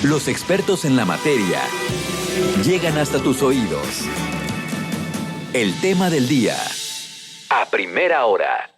Los expertos en la materia llegan hasta tus oídos. El tema del día, a primera hora.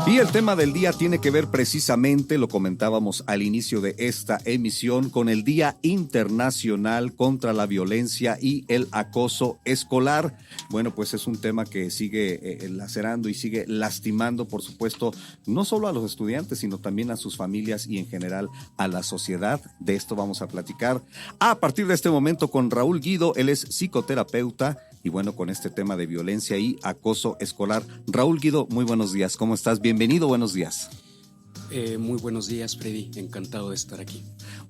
Y el tema del día tiene que ver precisamente, lo comentábamos al inicio de esta emisión, con el Día Internacional contra la Violencia y el Acoso Escolar. Bueno, pues es un tema que sigue lacerando y sigue lastimando, por supuesto, no solo a los estudiantes, sino también a sus familias y en general a la sociedad. De esto vamos a platicar a partir de este momento con Raúl Guido. Él es psicoterapeuta y bueno, con este tema de violencia y acoso escolar. Raúl Guido, muy buenos días. ¿Cómo estás? Bienvenido, buenos días. Muy buenos días, Freddy. Encantado de estar aquí.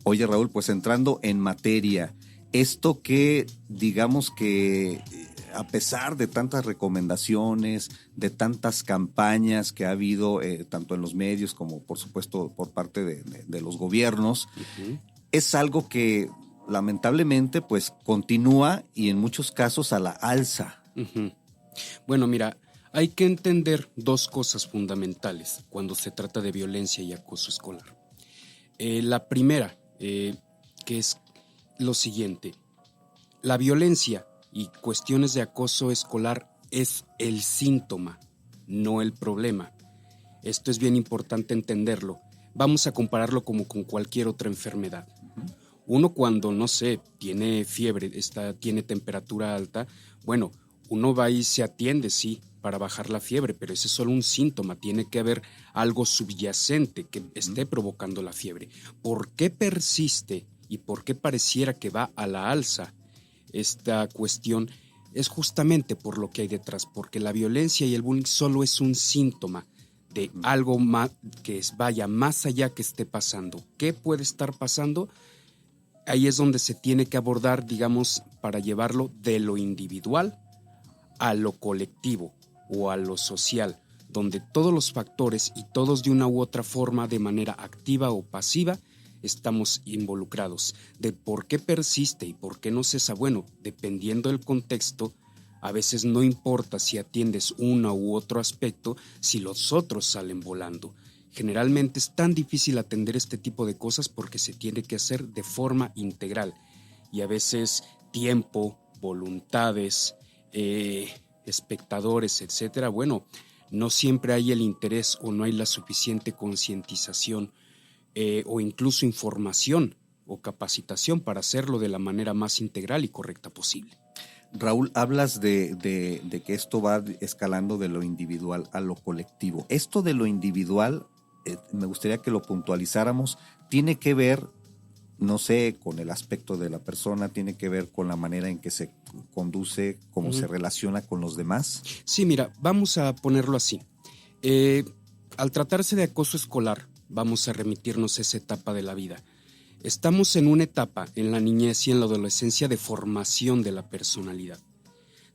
Oye, Raúl, pues entrando en materia, esto que digamos que a pesar de tantas recomendaciones, de tantas campañas que ha habido tanto en los medios como por supuesto por parte de los gobiernos, es algo que lamentablemente pues continúa y en muchos casos a la alza. Bueno, mira, hay que entender dos cosas fundamentales cuando se trata de violencia y acoso escolar. La primera, que es lo siguiente: la violencia y cuestiones de acoso escolar es el síntoma, no el problema. Esto es bien importante entenderlo. Vamos a compararlo como con cualquier otra enfermedad. Uno cuando, no sé, tiene fiebre, tiene temperatura alta, bueno, uno va y se atiende, sí, para bajar la fiebre, pero ese es solo un síntoma. Tiene que haber algo subyacente que esté provocando la fiebre. ¿Por qué persiste y por qué pareciera que va a la alza esta cuestión? Es justamente por lo que hay detrás, porque la violencia y el bullying solo es un síntoma de algo más que vaya más allá que esté pasando. ¿Qué puede estar pasando? Ahí es donde se tiene que abordar, digamos, para llevarlo de lo individual a lo colectivo o a lo social, donde todos los factores y todos de una u otra forma, de manera activa o pasiva, estamos involucrados. De por qué persiste y por qué no cesa, bueno, dependiendo del contexto, a veces no importa si atiendes uno u otro aspecto, si los otros salen volando. Generalmente es tan difícil atender este tipo de cosas porque se tiene que hacer de forma integral y a veces tiempo, voluntades, espectadores, etcétera. Bueno, no siempre hay el interés o no hay la suficiente concientización o incluso información o capacitación para hacerlo de la manera más integral y correcta posible. Raúl, hablas de que esto va escalando de lo individual a lo colectivo. Esto de lo individual, me gustaría que lo puntualizáramos, tiene que ver, no sé, con el aspecto de la persona, tiene que ver con la manera en que se conduce, cómo se relaciona con los demás. Sí, mira, vamos a ponerlo así. Al tratarse de acoso escolar, vamos a remitirnos a esa etapa de la vida. Estamos en una etapa, en la niñez y en la adolescencia, de formación de la personalidad.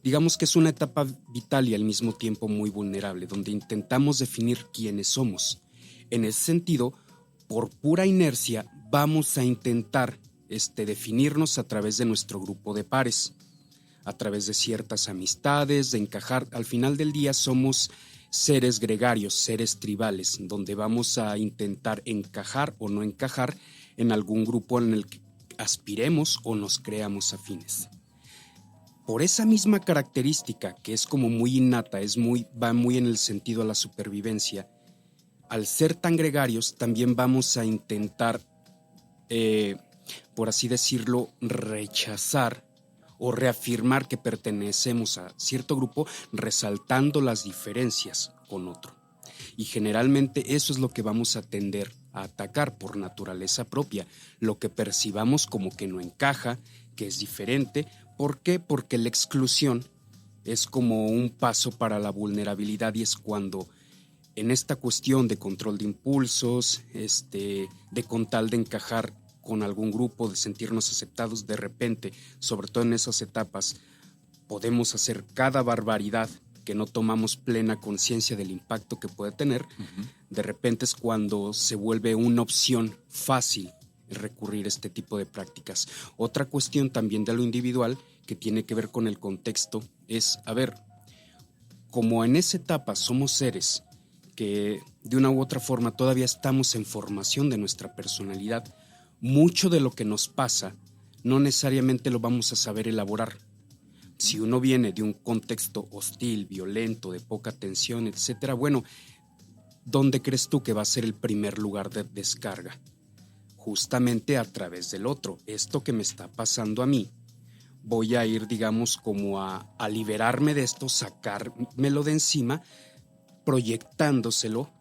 Digamos que es una etapa vital y al mismo tiempo muy vulnerable, donde intentamos definir quiénes somos. En ese sentido, por pura inercia, vamos a intentar definirnos a través de nuestro grupo de pares, a través de ciertas amistades, de encajar. Al final del día somos seres gregarios, seres tribales, donde vamos a intentar encajar o no encajar en algún grupo en el que aspiremos o nos creamos afines. Por esa misma característica, que es como muy innata, va muy en el sentido a la supervivencia, al ser tan gregarios, también vamos a intentar, por así decirlo, rechazar o reafirmar que pertenecemos a cierto grupo, resaltando las diferencias con otro. Y generalmente eso es lo que vamos a tender a atacar por naturaleza propia, lo que percibamos como que no encaja, que es diferente. ¿Por qué? Porque la exclusión es como un paso para la vulnerabilidad y es cuando en esta cuestión de control de impulsos, de con tal de encajar con algún grupo, de sentirnos aceptados, de repente, sobre todo en esas etapas, podemos hacer cada barbaridad que no tomamos plena conciencia del impacto que puede tener. De repente es cuando se vuelve una opción fácil recurrir a este tipo de prácticas. Otra cuestión también de lo individual que tiene que ver con el contexto es, como en esa etapa somos seres que de una u otra forma todavía estamos en formación de nuestra personalidad, mucho de lo que nos pasa no necesariamente lo vamos a saber elaborar. Si uno viene de un contexto hostil, violento, de poca atención, etcétera, bueno, ¿dónde crees tú que va a ser el primer lugar de descarga? Justamente a través del otro. Esto que me está pasando a mí, voy a ir, digamos, como a liberarme de esto, sacármelo de encima, proyectándoselo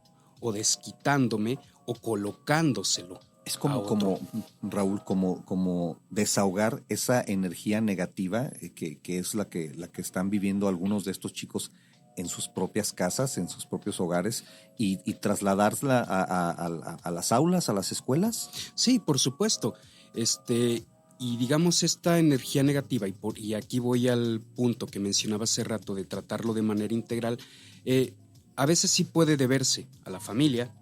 o desquitándome o colocándoselo. Es como Raúl, como desahogar esa energía negativa que es la que están viviendo algunos de estos chicos en sus propias casas, en sus propios hogares, y trasladarla a las aulas, a las escuelas. Sí, por supuesto. Y digamos esta energía negativa, y aquí voy al punto que mencionaba hace rato de tratarlo de manera integral, a veces sí puede deberse a la familia,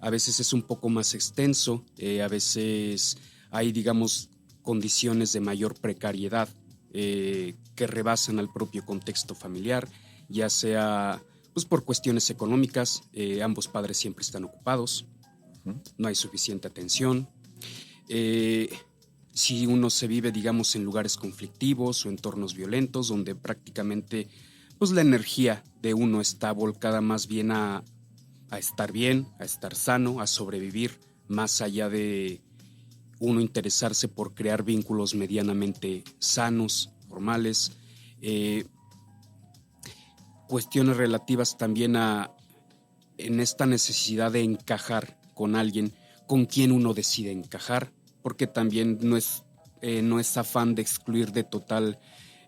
a veces es un poco más extenso, a veces hay, digamos, condiciones de mayor precariedad que rebasan al propio contexto familiar, ya sea pues, por cuestiones económicas, ambos padres siempre están ocupados, no hay suficiente atención. Si uno se vive, digamos, en lugares conflictivos o entornos violentos, donde prácticamente pues, la energía de uno está volcada más bien a estar bien, a estar sano, a sobrevivir, más allá de uno interesarse por crear vínculos medianamente sanos, formales, cuestiones relativas también en esta necesidad de encajar con alguien con quien uno decide encajar, porque también no es afán de excluir de total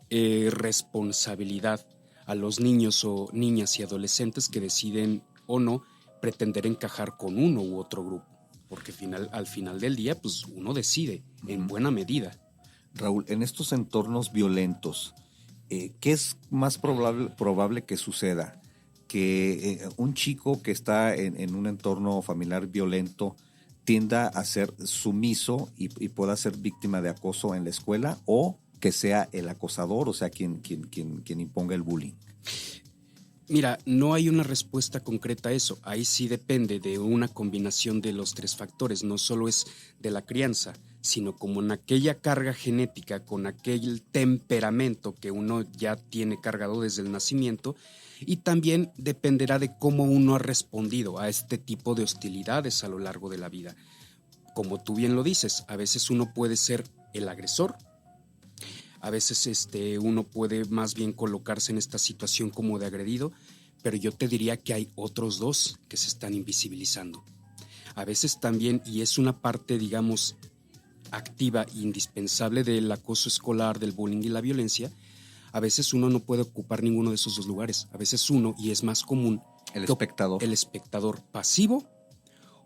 responsabilidad a los niños o niñas y adolescentes que deciden o no pretender encajar con uno u otro grupo, porque al final del día pues uno decide en buena medida. Raúl, en estos entornos violentos, ¿qué es más probable que suceda? Que un chico que está en un entorno familiar violento tienda a ser sumiso y pueda ser víctima de acoso en la escuela, o que sea el acosador, o sea, quien imponga el bullying. Mira, no hay una respuesta concreta a eso. Ahí sí depende de una combinación de los tres factores. No solo es de la crianza, sino como en aquella carga genética, con aquel temperamento que uno ya tiene cargado desde el nacimiento, y también dependerá de cómo uno ha respondido a este tipo de hostilidades a lo largo de la vida. Como tú bien lo dices, a veces uno puede ser el agresor, a veces uno puede más bien colocarse en esta situación como de agredido, pero yo te diría que hay otros dos que se están invisibilizando. A veces también, y es una parte, digamos, activa e indispensable del acoso escolar, del bullying y la violencia, a veces uno no puede ocupar ninguno de esos dos lugares. A veces uno, y es más común, el espectador pasivo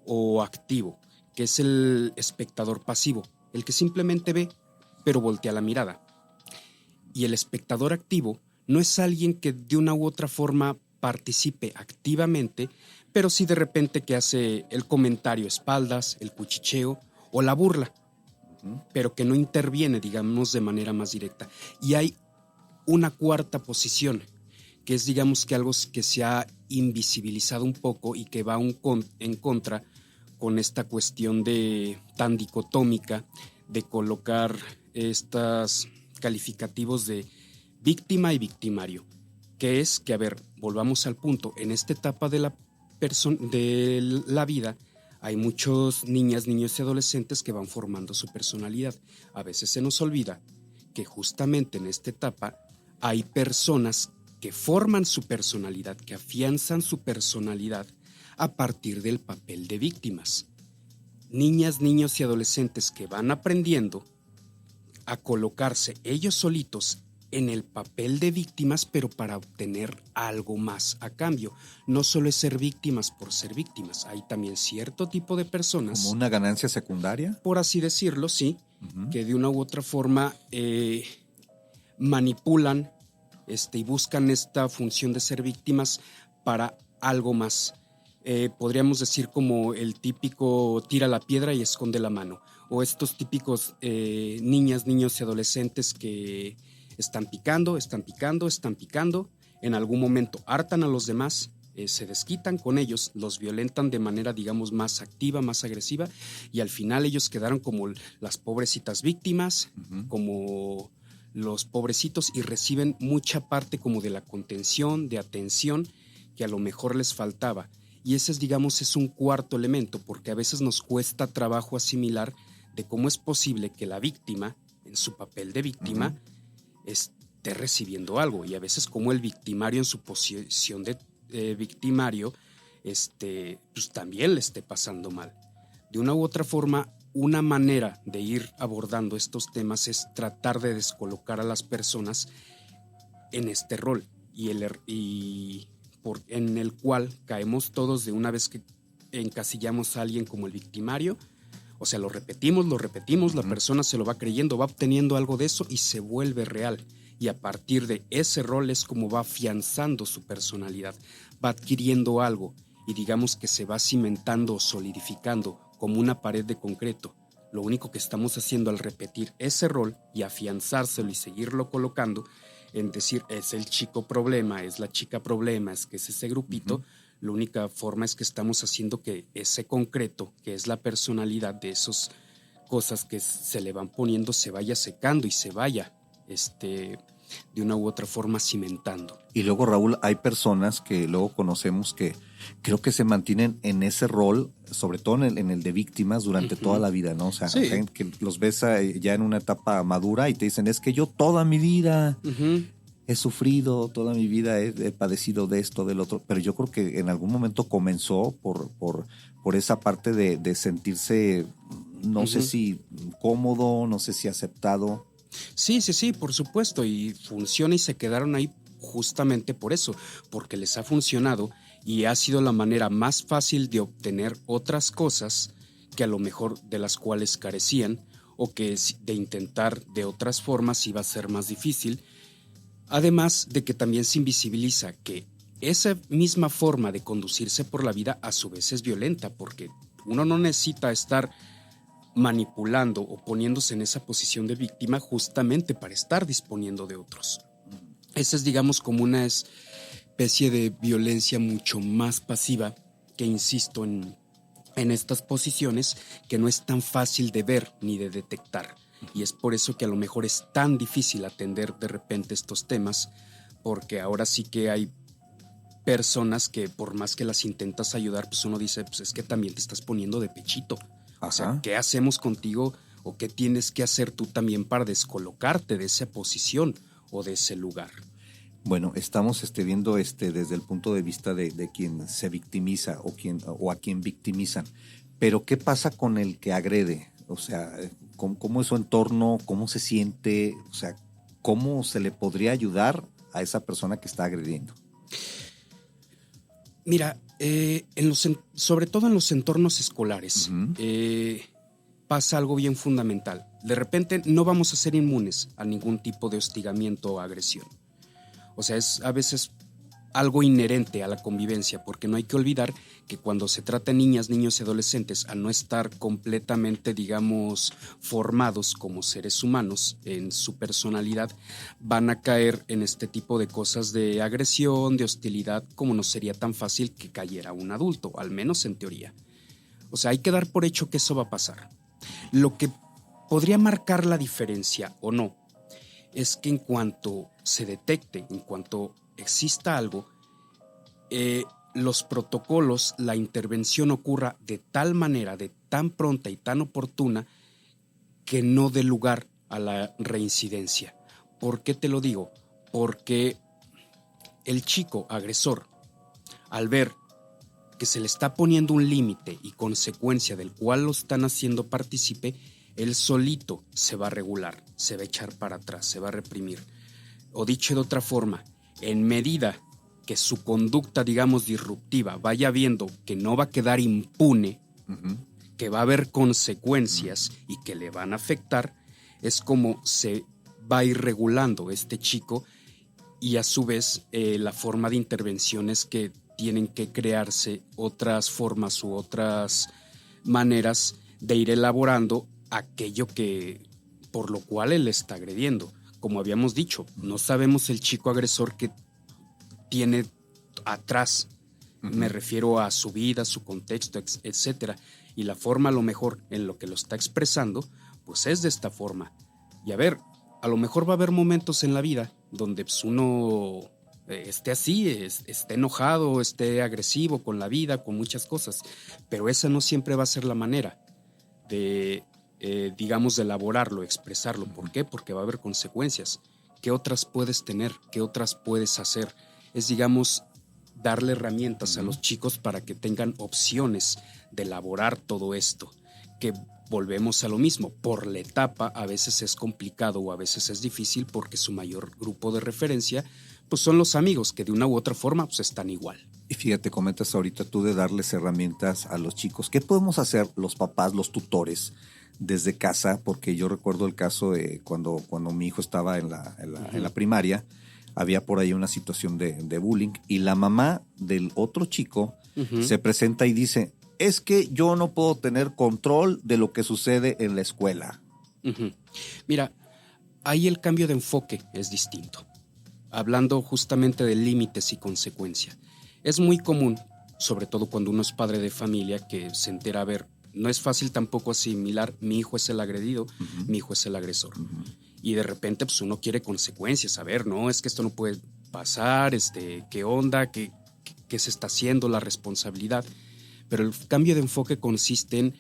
o activo, que es el espectador pasivo, el que simplemente ve, pero voltea la mirada. Y el espectador activo no es alguien que de una u otra forma participe activamente, pero sí de repente que hace el comentario a espaldas, el cuchicheo o la burla, pero que no interviene, digamos, de manera más directa. Y hay una cuarta posición, que es, digamos, que algo que se ha invisibilizado un poco y que va en contra con esta cuestión tan dicotómica de colocar estos calificativos de víctima y victimario, que es que, a ver, volvamos al punto, en esta etapa de la vida hay muchos niños y adolescentes que van formando su personalidad. A veces se nos olvida que justamente en esta etapa hay personas que forman su personalidad, que afianzan su personalidad a partir del papel de víctimas. Niñas, niños y adolescentes que van aprendiendo a colocarse ellos solitos en el papel de víctimas, pero para obtener algo más a cambio. No solo es ser víctimas por ser víctimas, hay también cierto tipo de personas... ¿Como una ganancia secundaria? Por así decirlo, sí, que de una u otra forma manipulan y buscan esta función de ser víctimas para algo más. Podríamos decir como el típico tira la piedra y esconde la mano, o estos típicos niñas, niños y adolescentes que están picando, en algún momento hartan a los demás, se desquitan con ellos, los violentan de manera, digamos, más activa, más agresiva, y al final ellos quedaron como las pobrecitas víctimas, como los pobrecitos, y reciben mucha parte como de la contención, de atención, que a lo mejor les faltaba. Y ese es, digamos, es un cuarto elemento, porque a veces nos cuesta trabajo asimilar de cómo es posible que la víctima, en su papel de víctima, esté recibiendo algo, y a veces como el victimario en su posición de victimario, pues también le esté pasando mal. De una u otra forma, una manera de ir abordando estos temas es tratar de descolocar a las personas en este rol en el cual caemos todos de una vez que encasillamos a alguien como el victimario. O sea, lo repetimos, la persona se lo va creyendo, va obteniendo algo de eso y se vuelve real. Y a partir de ese rol es como va afianzando su personalidad, va adquiriendo algo y digamos que se va cimentando o solidificando como una pared de concreto. Lo único que estamos haciendo al repetir ese rol y afianzárselo y seguirlo colocando en decir es el chico problema, es la chica problema, es que es ese grupito, la única forma es que estamos haciendo que ese concreto, que es la personalidad de esas cosas que se le van poniendo, se vaya secando y se vaya de una u otra forma cimentando. Y luego, Raúl, hay personas que luego conocemos que creo que se mantienen en ese rol, sobre todo en el de víctimas durante toda la vida, ¿no? O sea, sí, que los ves ya en una etapa madura y te dicen, es que yo toda mi vida he sufrido, toda mi vida he padecido de esto, del otro, pero yo creo que en algún momento comenzó por esa parte de sentirse, no sé si cómodo, no sé si aceptado. Sí, por supuesto, y funciona y se quedaron ahí justamente por eso, porque les ha funcionado y ha sido la manera más fácil de obtener otras cosas que a lo mejor de las cuales carecían o que de intentar de otras formas iba a ser más difícil. Además de que también se invisibiliza que esa misma forma de conducirse por la vida a su vez es violenta, porque uno no necesita estar manipulando o poniéndose en esa posición de víctima justamente para estar disponiendo de otros. Esa es, digamos, como una especie de violencia mucho más pasiva que, insisto, en estas posiciones que no es tan fácil de ver ni de detectar. Y es por eso que a lo mejor es tan difícil atender de repente estos temas, porque ahora sí que hay personas que por más que las intentas ayudar, pues uno dice, pues es que también te estás poniendo de pechito. O sea, ¿qué hacemos contigo o qué tienes que hacer tú también para descolocarte de esa posición o de ese lugar? Bueno, estamos viendo desde el punto de vista de quien se victimiza o a quien victimizan. Pero ¿qué pasa con el que agrede? O sea, ¿cómo es su entorno? ¿Cómo se siente? O sea, ¿cómo se le podría ayudar a esa persona que está agrediendo? Mira, sobre todo en los entornos escolares, pasa algo bien fundamental. De repente no vamos a ser inmunes a ningún tipo de hostigamiento o agresión. O sea, es a veces algo inherente a la convivencia, porque no hay que olvidar que cuando se trata de niñas, niños y adolescentes, al no estar completamente, digamos, formados como seres humanos en su personalidad, van a caer en este tipo de cosas de agresión, de hostilidad, como no sería tan fácil que cayera un adulto, al menos en teoría. O sea, hay que dar por hecho que eso va a pasar. Lo que podría marcar la diferencia o no es que en cuanto se detecte, en cuanto exista algo, los protocolos, la intervención ocurra de tal manera, de tan pronta y tan oportuna, que no dé lugar a la reincidencia. ¿Por qué te lo digo? Porque el chico agresor, al ver que se le está poniendo un límite y consecuencia del cual lo están haciendo partícipe, él solito se va a regular, se va a echar para atrás, se va a reprimir. O dicho de otra forma, en medida que su conducta, digamos, disruptiva vaya viendo que no va a quedar impune, que va a haber consecuencias y que le van a afectar, es como se va a ir regulando este chico, y a su vez la forma de intervención es que tienen que crearse otras formas u otras maneras de ir elaborando aquello que por lo cual él está agrediendo. Como habíamos dicho, no sabemos el chico agresor que tiene atrás Me refiero a su vida, su contexto, etcétera. Y la forma, a lo mejor, en lo que lo está expresando, pues es de esta forma. Y a ver, a lo mejor va a haber momentos en la vida donde pues, uno esté así, esté enojado, esté agresivo con la vida, con muchas cosas. Pero esa no siempre va a ser la manera de, digamos, de elaborarlo, expresarlo. ¿Por qué? Porque va a haber consecuencias. ¿Qué otras puedes tener? ¿Qué otras puedes hacer? Es, digamos, darle herramientas a los chicos para que tengan opciones de elaborar todo esto. Que volvemos a lo mismo. Por la etapa a veces es complicado o a veces es difícil porque su mayor grupo de referencia pues son los amigos que de una u otra forma pues están igual. Y fíjate, comentas ahorita tú de darles herramientas a los chicos. ¿Qué podemos hacer los papás, los tutores, desde casa? Porque yo recuerdo el caso de cuando mi hijo estaba en la primaria, había por ahí una situación de bullying y la mamá del otro chico se presenta y dice, es que yo no puedo tener control de lo que sucede en la escuela. Mira, ahí el cambio de enfoque es distinto. Hablando justamente de límites y consecuencias. Es muy común, sobre todo cuando uno es padre de familia, que se entera, a ver, no es fácil tampoco asimilar, mi hijo es el agredido, mi hijo es el agresor. Y de repente pues uno quiere consecuencias, a ver, no, es que esto no puede pasar, ¿qué onda? ¿Qué se está haciendo? La responsabilidad. Pero el cambio de enfoque consiste en,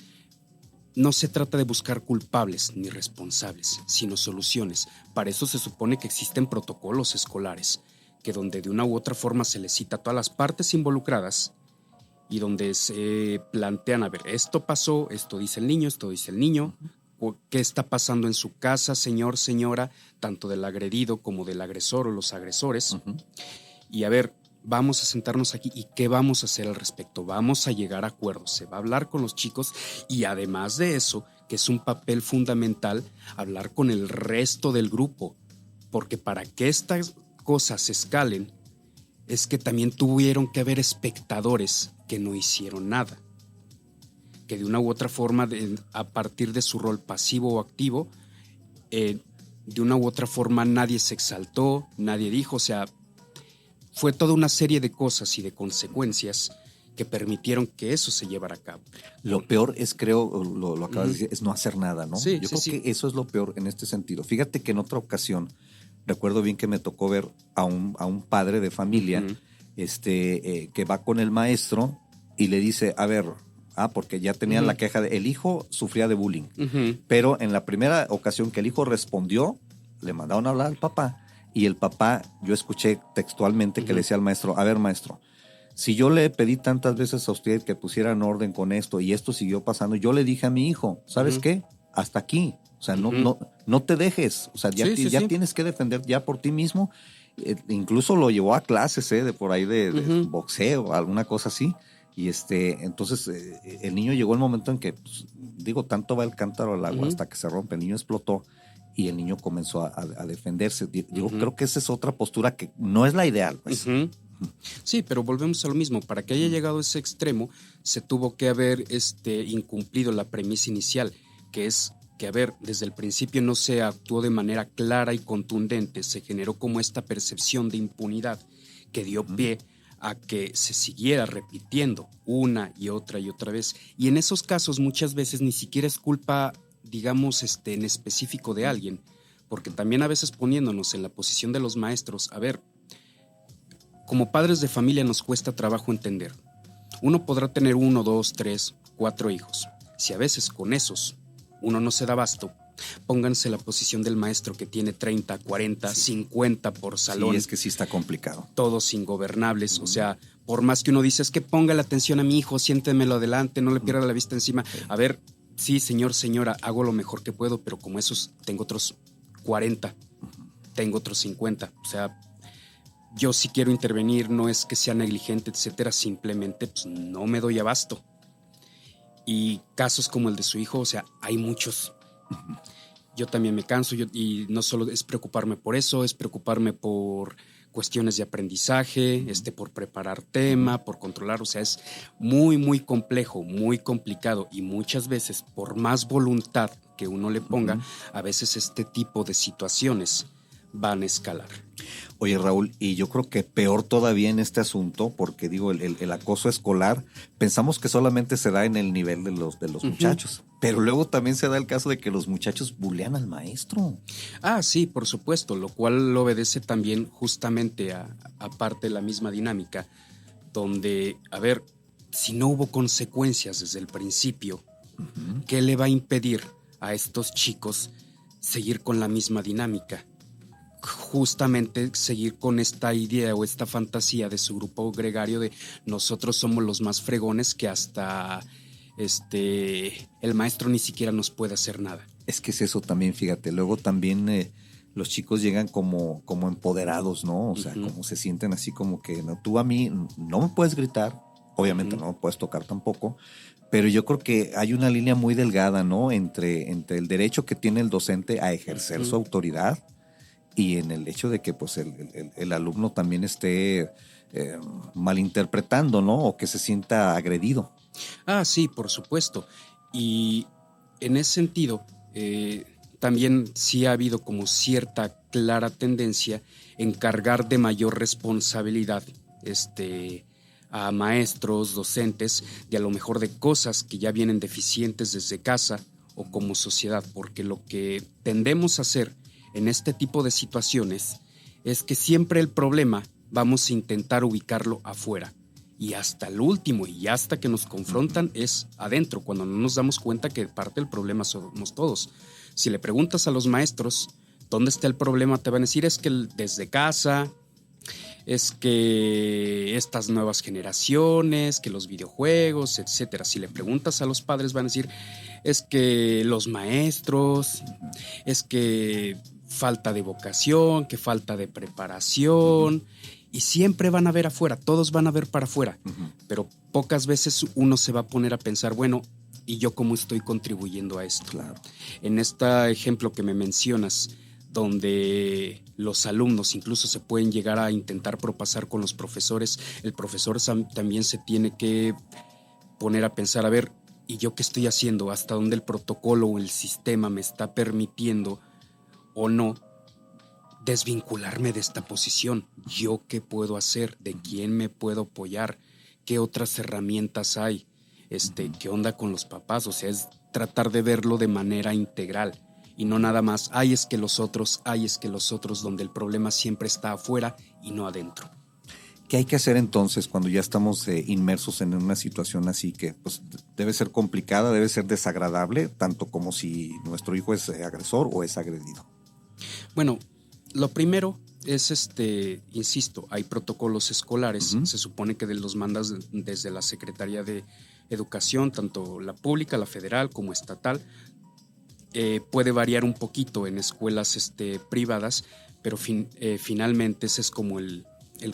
no se trata de buscar culpables ni responsables, sino soluciones. Para eso se supone que existen protocolos escolares, que donde de una u otra forma se les cita a todas las partes involucradas y donde se plantean, a ver, esto pasó, esto dice el niño, ¿qué está pasando en su casa, señor, señora, tanto del agredido como del agresor o los agresores? Y a ver, vamos a sentarnos aquí y ¿qué vamos a hacer al respecto? Vamos a llegar a acuerdos, se va a hablar con los chicos y además de eso, que es un papel fundamental, hablar con el resto del grupo, porque para que estas cosas escalen, es que también tuvieron que haber espectadores que no hicieron nada, que de una u otra forma, a partir de su rol pasivo o activo, de una u otra forma nadie se exaltó, nadie dijo, o sea, fue toda una serie de cosas y de consecuencias que permitieron que eso se llevara a cabo. Lo peor es, creo, lo acabas de decir, es no hacer nada, ¿no? Sí, Yo creo que eso es lo peor en este sentido. Fíjate que en otra ocasión, recuerdo bien que me tocó ver a un padre de familia que va con el maestro y le dice, a ver, porque ya tenían la queja de el hijo sufría de bullying, pero en la primera ocasión que el hijo respondió, le mandaron a hablar al papá. Y el papá, yo escuché textualmente que le decía al maestro, a ver, maestro, si yo le pedí tantas veces a usted que pusieran orden con esto y esto siguió pasando, yo le dije a mi hijo, ¿sabes qué? Hasta aquí. O sea, no te dejes. O sea, ya tienes que defender ya por ti mismo. Incluso lo llevó a clases, de por ahí de boxeo, alguna cosa así. Y entonces el niño llegó el momento en que, pues, tanto va el cántaro al agua hasta que se rompe. El niño explotó. Y el niño comenzó a defenderse. Yo creo que esa es otra postura que no es la ideal, pues. Sí, pero volvemos a lo mismo. Para que haya llegado a ese extremo, se tuvo que haber incumplido la premisa inicial, que es que, a ver, desde el principio no se actuó de manera clara y contundente. Se generó como esta percepción de impunidad que dio pie a que se siguiera repitiendo una y otra vez. Y en esos casos muchas veces ni siquiera es culpa, digamos, en específico de alguien, porque también a veces poniéndonos en la posición de los maestros, a ver, como padres de familia nos cuesta trabajo entender. Uno podrá tener 1, 2, 3, 4 hijos. Si a veces con esos uno no se da abasto, pónganse en la posición del maestro que tiene 30, 40, 50 por salón. Sí, es que sí está complicado. Todos ingobernables, o sea, por más que uno dice, es que ponga la atención a mi hijo, siéntemelo adelante, no le pierda la vista encima. A ver, sí, señor, señora, hago lo mejor que puedo, pero como esos tengo otros 40, tengo otros 50. O sea, yo sí quiero intervenir, no es que sea negligente, etcétera, simplemente pues, no me doy abasto. Y casos como el de su hijo, o sea, hay muchos. Yo también me canso y no solo es preocuparme por eso, es preocuparme por cuestiones de aprendizaje, por preparar tema, por controlar, o sea, es muy, muy complejo, muy complicado y muchas veces, por más voluntad que uno le ponga, a veces este tipo de situaciones van a escalar. Oye, Raúl, y yo creo que peor todavía en este asunto, porque digo, el acoso escolar, pensamos que solamente se da en el nivel de los muchachos, pero luego también se da el caso de que los muchachos bulean al maestro. Ah, sí, por supuesto, lo cual obedece también justamente a parte de la misma dinámica, donde, a ver, si no hubo consecuencias desde el principio, ¿qué le va a impedir a estos chicos seguir con la misma dinámica? Justamente seguir con esta idea o esta fantasía de su grupo gregario de nosotros somos los más fregones, que hasta el maestro ni siquiera nos puede hacer nada. Es que es eso también, fíjate. Luego también los chicos llegan como empoderados, ¿no? O sea, como se sienten así como que no, tú a mí no me puedes gritar, obviamente no me puedes tocar tampoco, pero yo creo que hay una línea muy delgada, ¿no? Entre el derecho que tiene el docente a ejercer su autoridad y en el hecho de que pues el alumno también esté malinterpretando, ¿no? O que se sienta agredido. Ah, sí, por supuesto. Y en ese sentido, también sí ha habido como cierta clara tendencia en cargar de mayor responsabilidad a maestros, docentes, de a lo mejor de cosas que ya vienen deficientes desde casa o como sociedad, porque lo que tendemos a hacer en este tipo de situaciones es que siempre el problema vamos a intentar ubicarlo afuera y hasta el último y hasta que nos confrontan es adentro, cuando no nos damos cuenta que parte del problema somos todos. Si le preguntas a los maestros dónde está el problema, te van a decir es que desde casa, es que estas nuevas generaciones, que los videojuegos, etcétera. Si le preguntas a los padres van a decir es que los maestros, es que falta de vocación, que falta de preparación, y siempre van a ver afuera, todos van a ver para afuera, pero pocas veces uno se va a poner a pensar, bueno, ¿y yo cómo estoy contribuyendo a esto? Claro. En este ejemplo que me mencionas, donde los alumnos incluso se pueden llegar a intentar propasar con los profesores, el profesor también se tiene que poner a pensar, a ver, ¿y yo qué estoy haciendo? ¿Hasta dónde el protocolo o el sistema me está permitiendo o no desvincularme de esta posición? ¿Yo qué puedo hacer? ¿De quién me puedo apoyar? ¿Qué otras herramientas hay? ¿Qué onda con los papás? O sea, es tratar de verlo de manera integral y no nada más, es que los otros, donde el problema siempre está afuera y no adentro. ¿Qué hay que hacer entonces cuando ya estamos inmersos en una situación así que pues, debe ser complicada, debe ser desagradable, tanto como si nuestro hijo es agresor o es agredido? Bueno, lo primero es, insisto, hay protocolos escolares, se supone que los mandas desde la Secretaría de Educación, tanto la pública, la federal como estatal. Puede variar un poquito en escuelas privadas, pero finalmente ese es como el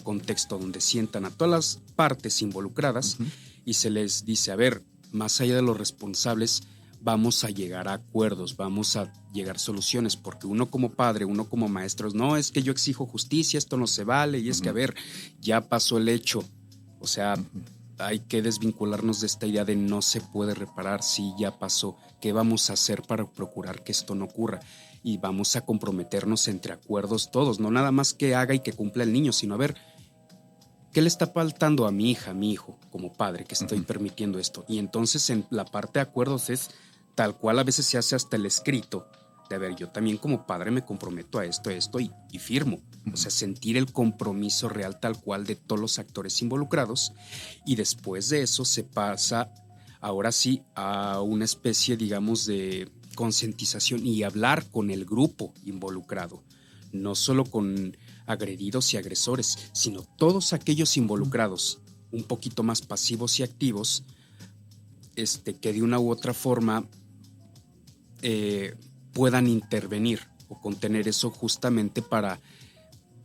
contexto donde sientan a todas las partes involucradas y se les dice, a ver, más allá de los responsables, vamos a llegar a acuerdos, vamos a llegar a soluciones, porque uno como padre, uno como maestro, no, es que yo exijo justicia, esto no se vale, y es que, a ver, ya pasó el hecho, o sea, hay que desvincularnos de esta idea de no se puede reparar, sí, ya pasó, ¿qué vamos a hacer para procurar que esto no ocurra? Y vamos a comprometernos entre acuerdos todos, no nada más que haga y que cumpla el niño, sino a ver, ¿qué le está faltando a mi hija, a mi hijo, como padre, que estoy permitiendo esto? Y entonces en la parte de acuerdos es tal cual, a veces se hace hasta el escrito, de a ver, yo también como padre me comprometo a esto y firmo. O sea, sentir el compromiso real tal cual de todos los actores involucrados, y después de eso se pasa, ahora sí, a una especie, digamos, de concientización y hablar con el grupo involucrado, no solo con agredidos y agresores, sino todos aquellos involucrados, un poquito más pasivos y activos, que de una u otra forma puedan intervenir o contener eso, justamente para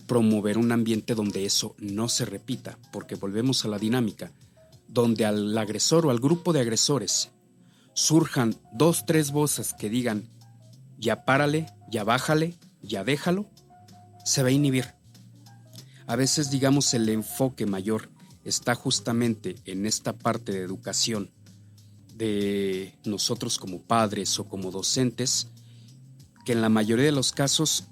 promover un ambiente donde eso no se repita, porque volvemos a la dinámica, donde al agresor o al grupo de agresores surjan 2, 3 voces que digan ya párale, ya bájale, ya déjalo, se va a inhibir. A veces, digamos, el enfoque mayor está justamente en esta parte de educación de nosotros como padres o como docentes, que en la mayoría de los casos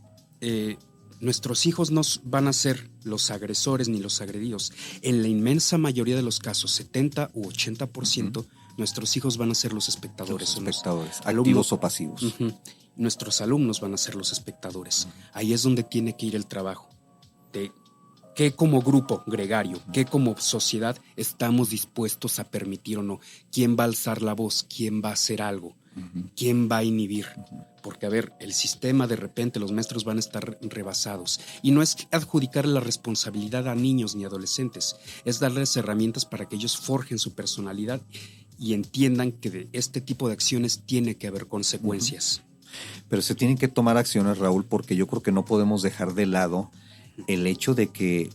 nuestros hijos no van a ser los agresores ni los agredidos. En la inmensa mayoría de los casos, 70 u 80%, nuestros hijos van a ser los espectadores. Los espectadores, activos alumnos, o pasivos. Nuestros alumnos van a ser los espectadores. Ahí es donde tiene que ir el trabajo de qué como grupo gregario, qué como sociedad estamos dispuestos a permitir o no. ¿Quién va a alzar la voz? ¿Quién va a hacer algo? ¿Quién va a inhibir? Porque, a ver, el sistema de repente, los maestros van a estar rebasados. Y no es adjudicar la responsabilidad a niños ni adolescentes, es darles herramientas para que ellos forjen su personalidad y entiendan que de este tipo de acciones tiene que haber consecuencias. Pero se tienen que tomar acciones, Raúl, porque yo creo que no podemos dejar de lado el hecho de que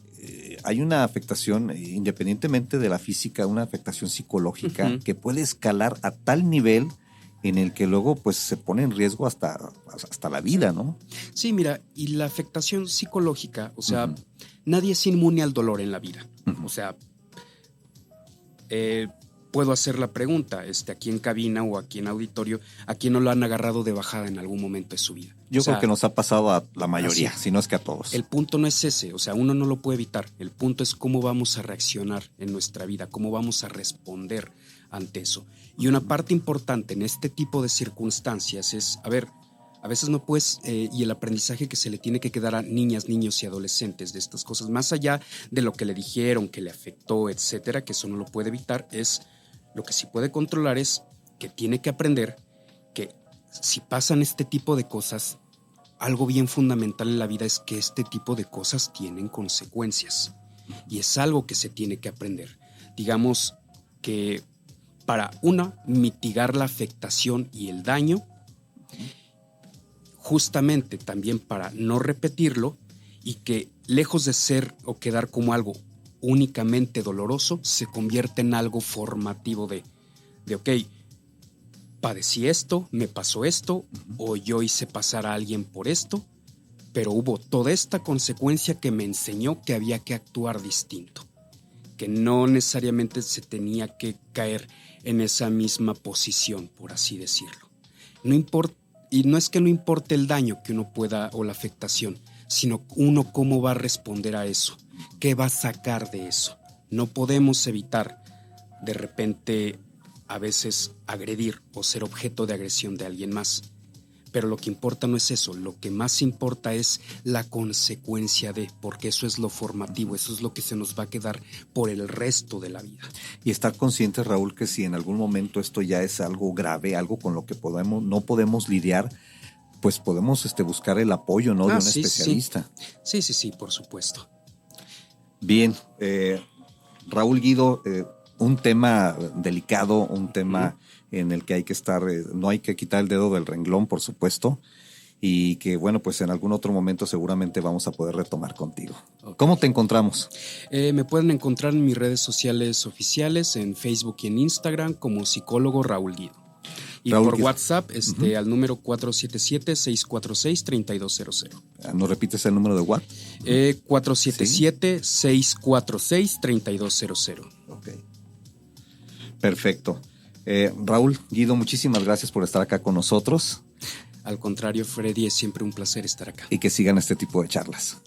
hay una afectación, independientemente de la física, una afectación psicológica que puede escalar a tal nivel en el que luego pues se pone en riesgo hasta la vida, ¿no? Sí, mira, y la afectación psicológica, o sea, nadie es inmune al dolor en la vida. O sea, puedo hacer la pregunta, aquí en cabina o aquí en auditorio, ¿a quién no lo han agarrado de bajada en algún momento de su vida? Yo creo que nos ha pasado a la mayoría, si no es que a todos. El punto no es ese, o sea, uno no lo puede evitar. El punto es cómo vamos a reaccionar en nuestra vida, cómo vamos a responder ante eso. Y una parte importante en este tipo de circunstancias es, a ver, a veces no puedes, y el aprendizaje que se le tiene que quedar a niñas, niños y adolescentes de estas cosas, más allá de lo que le dijeron, que le afectó, etcétera, que eso no lo puede evitar, es lo que sí puede controlar es que tiene que aprender que si pasan este tipo de cosas, algo bien fundamental en la vida es que este tipo de cosas tienen consecuencias. Y es algo que se tiene que aprender. Digamos que para mitigar la afectación y el daño, justamente también para no repetirlo y que lejos de ser o quedar como algo únicamente doloroso, se convierte en algo formativo de ok, padecí esto, me pasó esto, o yo hice pasar a alguien por esto, pero hubo toda esta consecuencia que me enseñó que había que actuar distinto, que no necesariamente se tenía que caer en esa misma posición, por así decirlo. No importa, y no es que no importe el daño que uno pueda o la afectación, sino uno cómo va a responder a eso, qué va a sacar de eso. No podemos evitar de repente a veces agredir o ser objeto de agresión de alguien más. Pero lo que importa no es eso, lo que más importa es la consecuencia de, porque eso es lo formativo, eso es lo que se nos va a quedar por el resto de la vida. Y estar conscientes, Raúl, que si en algún momento esto ya es algo grave, algo con lo que no podemos lidiar, pues podemos buscar el apoyo, ¿no? De un especialista. Sí, por supuesto. Bien, Raúl Guido, un tema delicado, un tema en el que hay que estar, no hay que quitar el dedo del renglón, por supuesto, y que bueno, pues en algún otro momento seguramente vamos a poder retomar contigo. Okay. ¿Cómo te encontramos? Me pueden encontrar en mis redes sociales oficiales, en Facebook y en Instagram, como psicólogo Raúl Guido. Y Raúl, por WhatsApp al número 477-646-3200. ¿Nos repites el número de WhatsApp? 477-646-3200. Ok. Perfecto. Raúl Guido, muchísimas gracias por estar acá con nosotros. Al contrario, Freddy, es siempre un placer estar acá. Y que sigan este tipo de charlas.